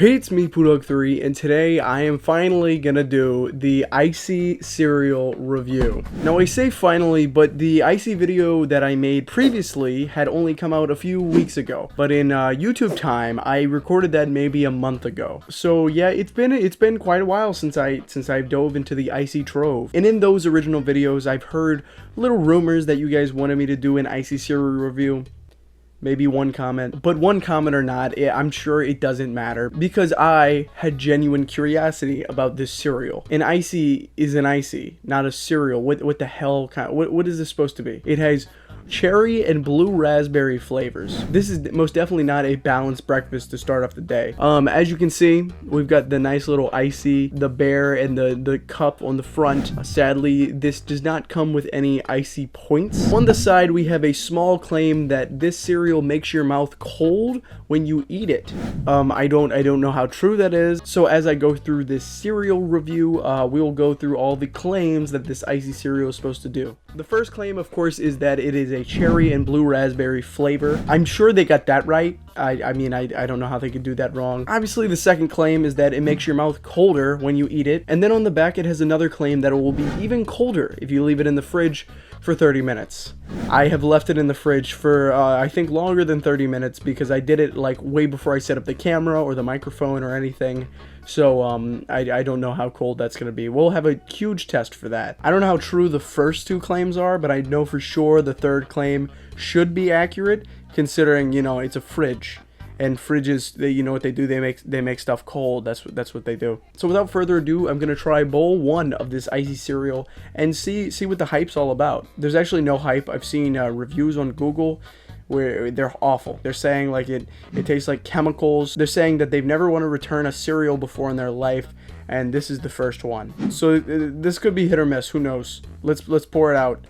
Hey, it's me, Pudog3, and today I am finally gonna do the Icee Cereal review. Now, I say finally, but the Icee video that I made previously had only come out a few weeks ago. But in YouTube time, I recorded that maybe a month ago. So yeah, it's been quite a while since I've dove into the Icee Trove. And in those original videos, I've heard little rumors that you guys wanted me to do an Icee Cereal review. Maybe one comment, but one comment or not, I'm sure it doesn't matter because I had genuine curiosity about this cereal. An Icee is an Icee, not a cereal. What the hell what is this supposed to be? It has cherry and blue raspberry flavors. This is most definitely not a balanced breakfast to start off the day. As you can see, we've got the nice little Icee, the bear, and the cup on the front. Sadly, this does not come with any Icee points. On the side, we have a small claim that this cereal makes your mouth cold when you eat it. I don't know how true that is. So as I go through this cereal review, we'll go through all the claims that this Icee cereal is supposed to do. The first claim, of course, is that it is a cherry and blue raspberry flavor. I'm sure they got that right. I mean, I don't know how they could do that wrong. Obviously, the second claim is that it makes your mouth colder when you eat it. And then on the back, it has another claim that it will be even colder if you leave it in the fridge for 30 minutes. I have left it in the fridge for, I think, longer than 30 minutes because I did it like way before I set up the camera or the microphone or anything. So, I don't know how cold that's going to be. We'll have a huge test for that. I don't know how true the first two claims are, but I know for sure the third claim should be accurate, considering, you know, it's a fridge. And fridges, you know what they do, they make stuff cold. That's what they do. So without further ado, I'm gonna try bowl one of this Icee cereal and see what the hype's all about. There's actually no hype. I've seen reviews on Google where they're awful. They're saying like it tastes like chemicals. They're saying that they've never want to return a cereal before in their life, and this is the first one. So this could be hit or miss. Who knows? Let's pour it out.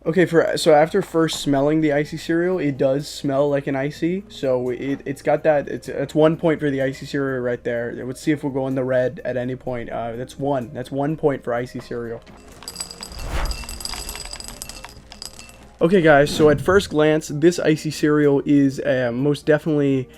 Okay, so after first smelling the Icee cereal, it does smell like an Icee. So it's got that. It's 1 point for the Icee cereal right there. Let's see if we'll go in the red at any point. That's 1 point for Icee cereal. Okay, guys. So at first glance, this Icee cereal is most definitely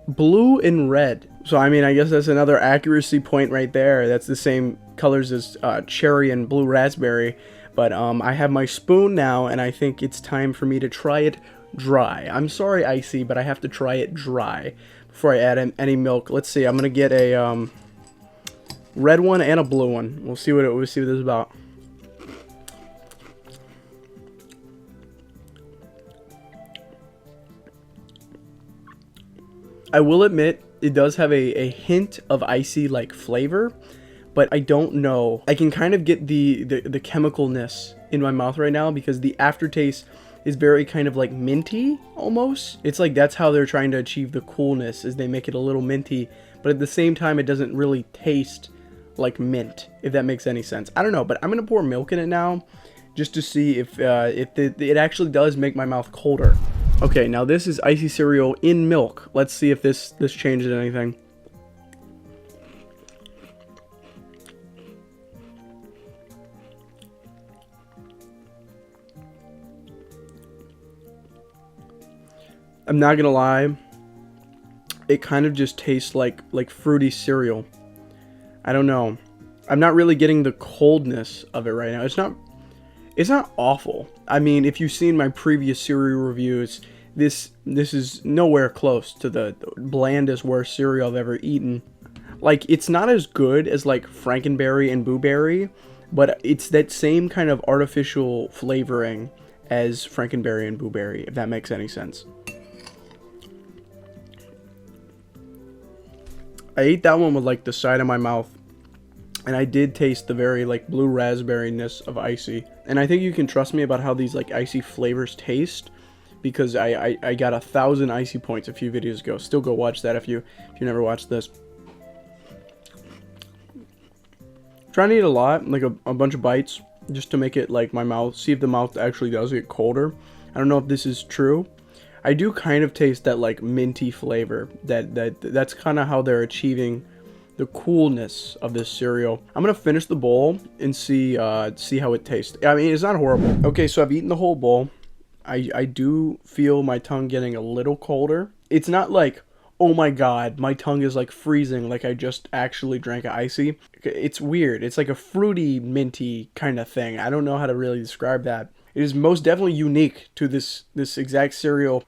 blue and red. So I mean, I guess that's another accuracy point right there. That's the same colors as cherry and blue raspberry. But I have my spoon now, and I think it's time for me to try it dry. I'm sorry, Icee, but I have to try it dry before I add any milk. Let's see. I'm gonna get a red one and a blue one. We'll see what this is about. I will admit it does have a hint of Icee-like flavor. But I don't know. I can kind of get the chemicalness in my mouth right now because the aftertaste is very kind of like minty almost. It's like that's how they're trying to achieve the coolness, is they make it a little minty, but at the same time it doesn't really taste like mint, if that makes any sense. I don't know, but I'm gonna pour milk in it now just to see if it actually does make my mouth colder. Okay, now this is Icee cereal in milk. Let's see if this changes anything. I'm not gonna lie, it kind of just tastes like fruity cereal. I don't know. I'm not really getting the coldness of it right now. It's not awful. I mean, if you've seen my previous cereal reviews, this is nowhere close to the blandest worst cereal I've ever eaten. Like, it's not as good as like Frankenberry and Boo Berry, but it's that same kind of artificial flavoring as Frankenberry and Boo Berry, if that makes any sense. I ate that one with like the side of my mouth, and I did taste the very like blue raspberry-ness of Icee. And I think you can trust me about how these like Icee flavors taste, because I got 1,000 Icee points a few videos ago. Still go watch that if you never watched this. Trying to eat a lot, like a bunch of bites, just to make it like my mouth, see if the mouth actually does get colder. I don't know if this is true. I do kind of taste that like minty flavor. That's kind of how they're achieving the coolness of this cereal. I'm gonna finish the bowl and see how it tastes. I mean, it's not horrible. Okay, so I've eaten the whole bowl. I do feel my tongue getting a little colder. It's not like Oh my god, my tongue is like freezing, like I just actually drank an Icee. It's weird. It's like a fruity, minty kind of thing. I don't know how to really describe that. It is most definitely unique to this exact cereal.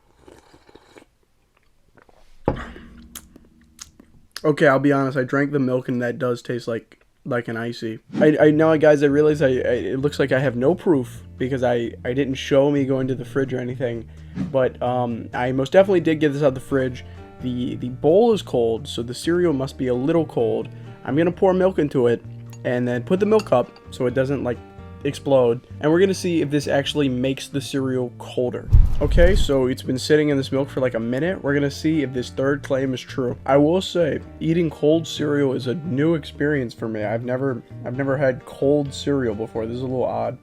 Okay, I'll be honest. I drank the milk, and that does taste like an Icee. I now, guys, I realize it looks like I have no proof because I didn't show me going to the fridge or anything, but I most definitely did get this out of the fridge. The bowl is cold, so the cereal must be a little cold. I'm gonna pour milk into it, and then put the milk up so it doesn't like explode, and we're gonna see if this actually makes the cereal colder. Okay, so it's been sitting in this milk for like a minute. We're gonna see if this third claim is true. I will say, eating cold cereal is a new experience for me. I've never had cold cereal before. This is a little odd.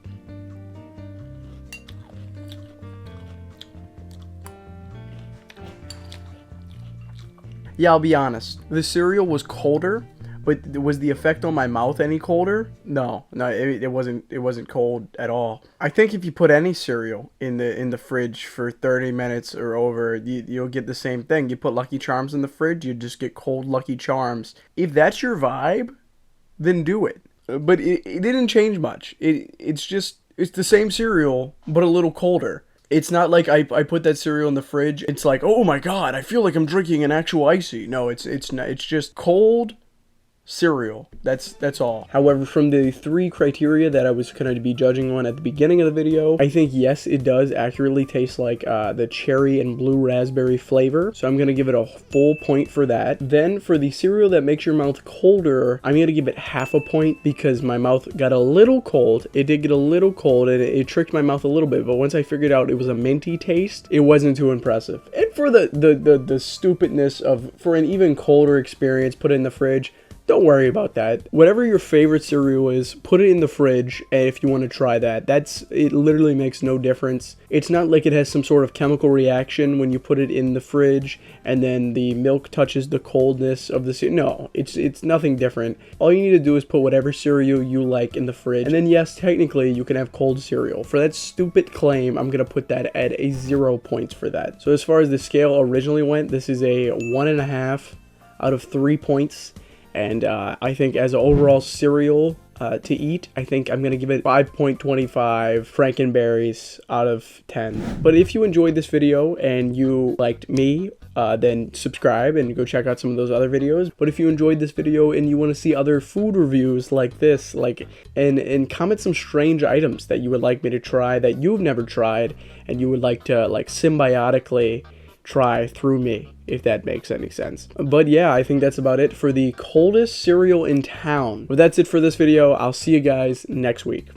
Yeah, I'll be honest. The cereal was colder, but was the effect on my mouth any colder? No, it wasn't cold at all. I think if you put any cereal in the fridge for 30 minutes or over, you'll get the same thing. You put Lucky Charms in the fridge, you just get cold Lucky Charms. If that's your vibe, then do it. But it didn't change much. It's the same cereal, but a little colder. It's not like I put that cereal in the fridge. It's like, oh my god, I feel like I'm drinking an actual Icee. No, it's not. It's just cold cereal. That's all. However, from the 3 criteria that I was going to be judging on at the beginning of the video, I think yes, it does accurately taste like the cherry and blue raspberry flavor. So I'm going to give it a full point for that. Then for the cereal that makes your mouth colder, I'm going to give it half a point because my mouth got a little cold. It did get a little cold and it tricked my mouth a little bit, but once I figured out it was a minty taste, it wasn't too impressive. And for the stupidness of, for an even colder experience, put it in the fridge. Don't worry about that. Whatever your favorite cereal is, put it in the fridge, and if you want to try that, it literally makes no difference. It's not like it has some sort of chemical reaction when you put it in the fridge, and then the milk touches the coldness of the cereal. No, it's nothing different. All you need to do is put whatever cereal you like in the fridge, and then yes, technically, you can have cold cereal. For that stupid claim, I'm going to put that at a 0 points for that. So as far as the scale originally went, this is a 1.5 out of 3 points. And I think as an overall cereal to eat, I think I'm going to give it 5.25 Frankenberries out of 10. But if you enjoyed this video and you liked me, then subscribe and go check out some of those other videos. But if you enjoyed this video and you want to see other food reviews like this, and comment some strange items that you would like me to try that you've never tried and you would like to symbiotically try through me, if that makes any sense. But yeah, I think that's about it for the coldest cereal in town. But that's it for this video. I'll see you guys next week.